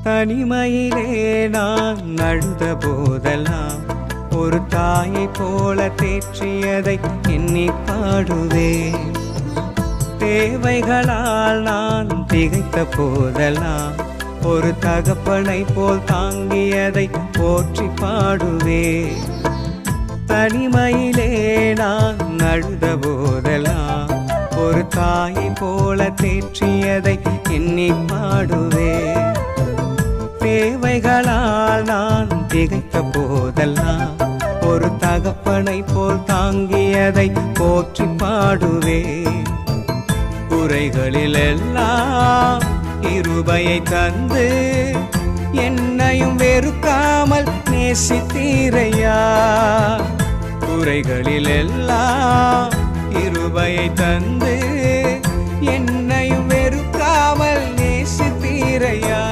தனிமையிலே நான் அழுத போதெல்லாம் ஒரு தாயை போல தேற்றியதை எண்ணி பாடுவேன். தேவைகளால் நான் திகைத்த போதெல்லாம் ஒரு தகப்பனை போல் தாங்கியதை போற்றி பாடுவேன். தனிமையிலே நான் அழுத போதெல்லாம் ஒரு தாயை போல தேற்றியதை எண்ணி பாடுவேன். தேவைகளால் நான் திகைத்த போதெல்லாம் ஒரு தகப்பனை போல் தாங்கியதை போற்றி பாடுவேன். குறைகளில் எல்லாம் கிருபையை தந்து என்னையும் வெறுக்காமல் நேசித்தீரையா. குறைகளில் எல்லாம் கிருபையை தந்து என்னையும் வெறுக்காமல் நேசித்தீரையா.